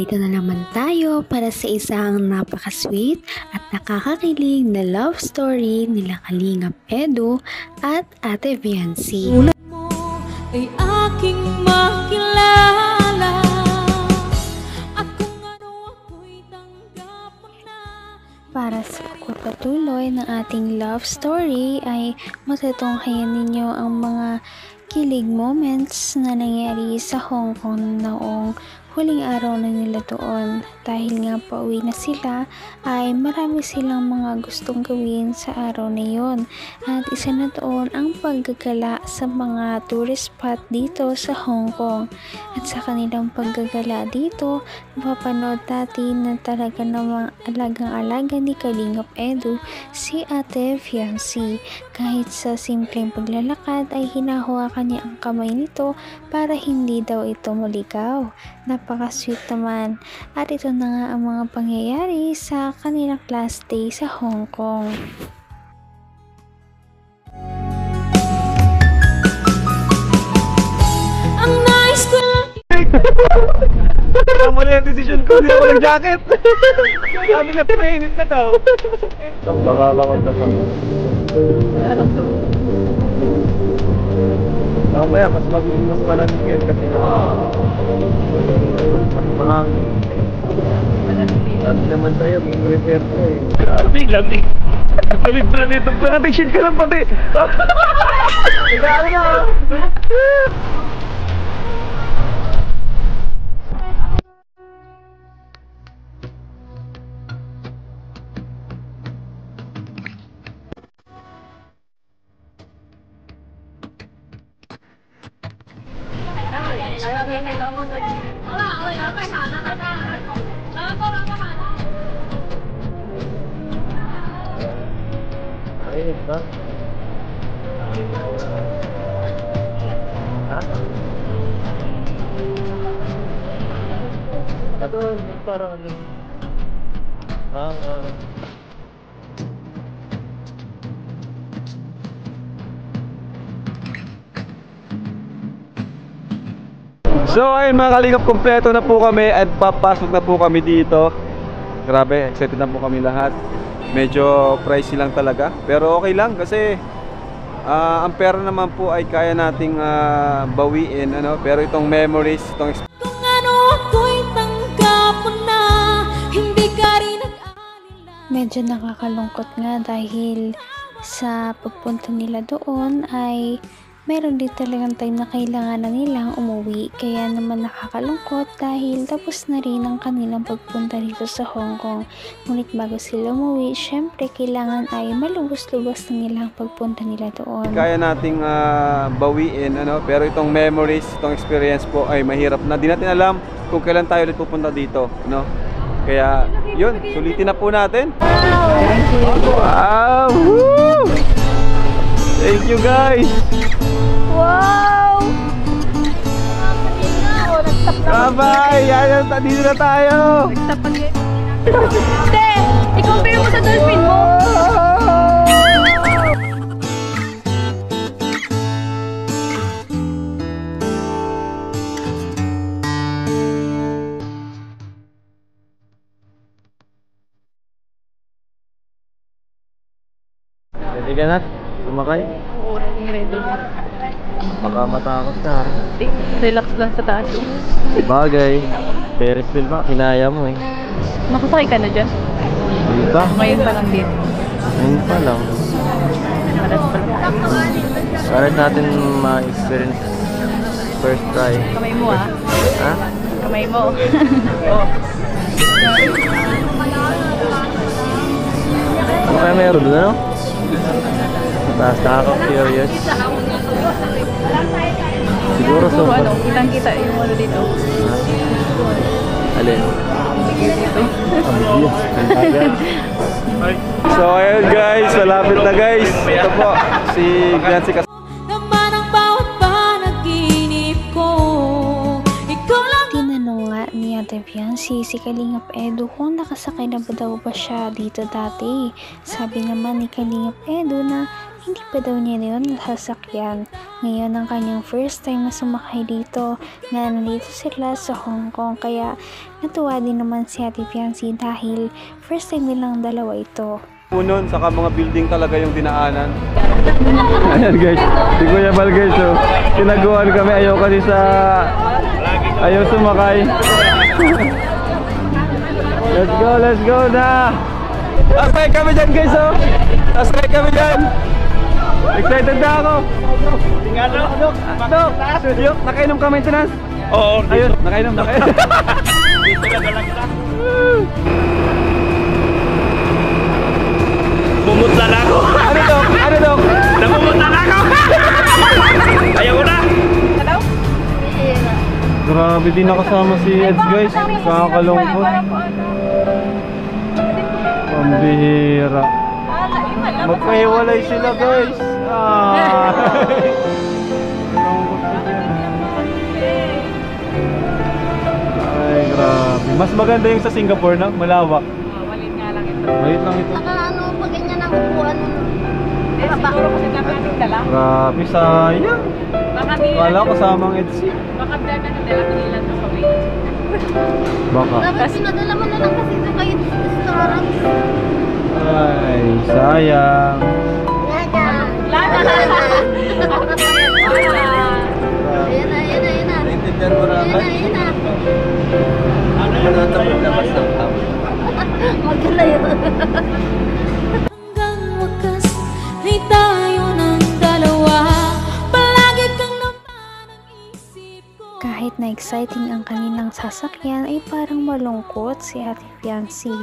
Narito na naman tayo para sa isang napaka-sweet at nakakakilig na love story nila Kalingap Edu at Ate Viancy. Tulad mo ay aking makilala at kung ano ako'y tanggap mo na. Para sa pagpapatuloy ng ating love story ay matutunghayan ninyo ang mga kilig moments na nangyari sa Hong Kong noong huling araw na nila doon. Dahil nga pauwi na sila ay marami silang mga gustong gawin sa araw na yon. At isa na doon ang paggagala sa mga tourist spot dito sa Hong Kong. At sa kanilang paggagala dito, mapapanood natin na talaga namang alagang-alaga ni Kalingap Edu si Ate Viancy. Kahit sa simpleng paglalakad ay hinahawakan niya ang kamay nito para hindi daw ito maligaw. Napaka-sweet naman. At ito na nga ang mga pangyayari sa kanilang last day sa Hong Kong. Ang nice ko Tama na yung decision ko, hindi ako nag-jacket. Sabi na pinainit na daw. Baka lakot na pa. Ano to? Mamaya, mas malamig yan kasi. Mas mahangin. Sabi naman tayo, may prepare ko eh. Lamig, lamig. Lamig pa na dito. Nakating ka lang pati. Ikaw na. Ayun ba? Ha? Ito, parang ano? So ayun mga kalingap, kompleto na po kami at papasok na po kami dito. Grabe, excited na po kami lahat. Medyo pricey lang talaga, pero okay lang kasi ang pera naman po ay kaya nating bawiin, ano? Pero itong memories, itong kung ano ako'y tanggap mo na. Hindi ka rin nag-alala. Medyo nakakalungkot nga dahil sa pagpunta nila doon ay meron din talagang time na kailangan na nilang umuwi. Kaya naman nakakalungkot dahil tapos na rin ang kanilang pagpunta dito sa Hong Kong. Ngunit bago sila umuwi, syempre kailangan ay malubos-lubos na nilang pagpunta nila doon. kaya nating bawiin, ano? Pero itong memories, itong experience po ay mahirap na. Di natin alam kung kailan tayo ulit pupunta dito, no? Kaya yun, sulitin na po natin. Wow! Woo! Thank you guys! Wow! Bye-bye! Yan, dito na tayo! Te, i-compare mo sa dolphin mo. Ready ka na? Sumakay? Oo, ready. Baka matakot ka. Relax lang sa taas. Bagay. Ferris wheel ba? Kinaya mo eh. Nakasakay ka na dyan? Hindi pa. Ngayon pa lang dito. Ngayon pa lang. Paras pa lang. Para natin ma-experience first try. Kamay mo ah. Ha? Kamay mo. Oo. Ano kaya meron doon, ano? Mataas, nakaka-curious. Siguro so. Ano, kitang kita yung ano dito. Alin? Sige dito. So ayun guys, malapit na guys. Ito po, si Viancy Kas. Naman ang bawat panaginip ko. Ikaw lang. Tinanong nga ni Ate Viancy si Kalingap Edu kung nakasakay na ba daw ba siya dito dati. Sabi naman ni Kalingap Edu na hindi pa daw niya yun nasasakyan. Ngayon ang kanyang first time na sumakay dito na nandito sila sa Hong Kong, kaya natuwa din naman si Ate Fianchy dahil first time nilang dalawa ito. Punon, saka mga building talaga yung dinaanan. Ayan guys, si Kuya Bal guys, so, tinaguan kami, ayaw kasi ayaw sumakay. Let's go na! Asay kami dyan guys, oh! Asay kami dyan! Excited na ako! Dok! Dok! Nakainom ka maintenance? Oo. Ayun, nakainom. Dito na lang kita. Bumutla na ako! Ano Dok? Nabumutla na ako! Ayaw ko na! Hello? Grabe, di nakasama si Eds guys. Kakakalungkot. Pambihira. Magpahiwalay sila guys. Ay, grabe. Mas maganda yung sa Singapore na, malawak. Malit nga lang ito. Malit lang ito. Saka ano, pag ganyan ang upuan mo. Siguro kasi namin dala. Grabe, sayang. Baka nilang. Wala kasamang Edsy. Baka dala na dala nilang sa pamilya. Baka. Dapat pinadala mo na lang kasi sa kayo sa restaurant. Ay, sayang. Lada! Ayan na. Naintindihan mo na ba? Ayan na. Ano na tapos labas ng tao? Maganda yun. Hanggang wakas ay tayo ng dalawa. Palagi kang naman ang isip ko. Kahit na exciting ang kanilang sasakyan ay parang malungkot si Ate Fianchy.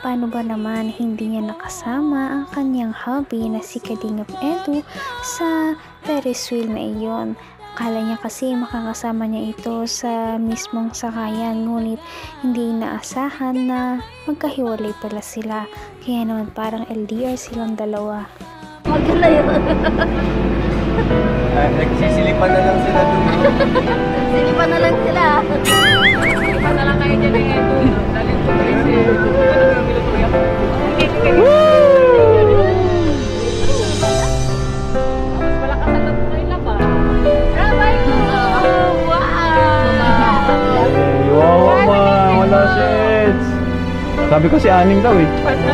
Paano ba naman hindi niya nakasama ang kanyang hubby na si Kalingap Edu sa Ferris wheel na iyon? Akala niya kasi makakasama niya ito sa mismong sakayan, ngunit hindi inaasahan na magkahiwalay pala sila. Kaya naman parang LDR silang dalawa. Maganda yun. Nagsisilipan na lang sila doon. Sinipan na lang sila. Ipa na lang kayo dyan eh. Dali ito kasi. Ano yung bilutuya? Mas malakas ang tato na yung laban. Wow, wala si Eds. Sabi ko si Aning daw eh.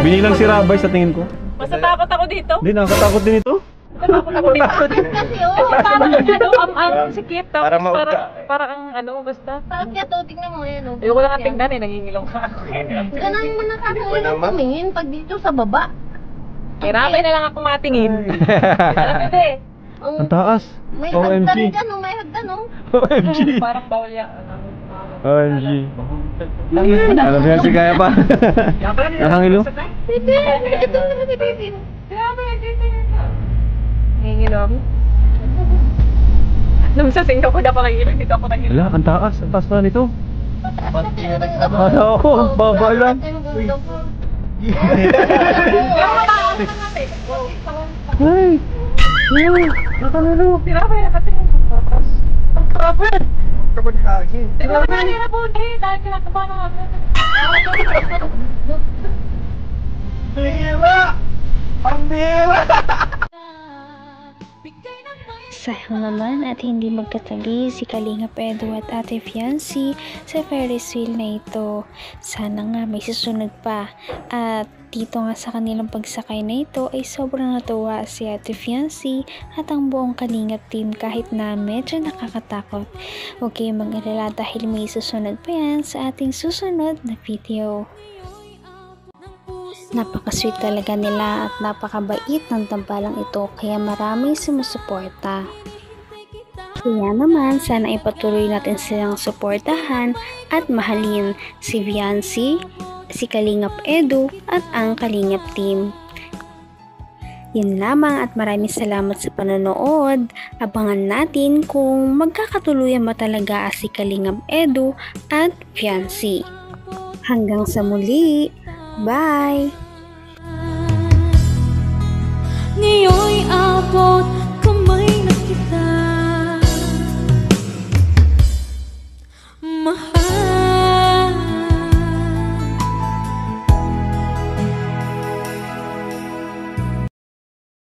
Binilang si Rabay sa tingin ko. Mas natakot ako dito. Hindi, nakakatakot din ito. Natakot ako dito. Kasi oh. Parang ang sikip. Parang Parang ang ano, basta. Parang kaya to, tignan mo yan. Oh. Ayoko lang tingnan eh, nangingilong ka. Ganahin mo na kakawin ang tumingin pag dito sa baba. Kirabe na lang ako matingin. Pwede. Ang taas. May OMG. hagdan dyan, oh. May hagdan, oh. OMG. Parang bawal yan. OMG. Alam mo yan si Kaya pa. Nakangilo? Ito. Nangingilong. Nung sa Singapore na pakingilong, dito ako nangingilong. Wala, ang taas. Ang taas pa nito. Ano ako? Baba lang. Ay! Ay! Nakangilo. Tirabe, nakatingin. Ang grabe. Tirabe na nila po. Dahil kinakabahan ako. Sayang naman at hindi magkatabi si Kalingap Edu at Ate Fianchy sa Ferris wheel na ito. Sana nga may susunod pa. At dito nga sa kanilang pagsakay na ito ay sobrang natuwa si Ate Fianchy at ang buong Kalingap team kahit na medyo nakakatakot. Huwag kayong mag-alala dahil may susunod pa yan sa ating susunod na video. Napaka-sweet talaga nila at napakabait ng tambalang ito kaya maraming sumusuporta. Kaya naman sana ipatuloy natin silang suportahan at mahalin si Fianchy, si Kalingap Edu at ang Kalingap team. Yun lamang at maraming salamat sa panonood. Abangan natin kung magkakatuluyan ba talaga si Kalingap Edu at Fianchy. Hanggang sa muli! Bye! Ngayon'y abot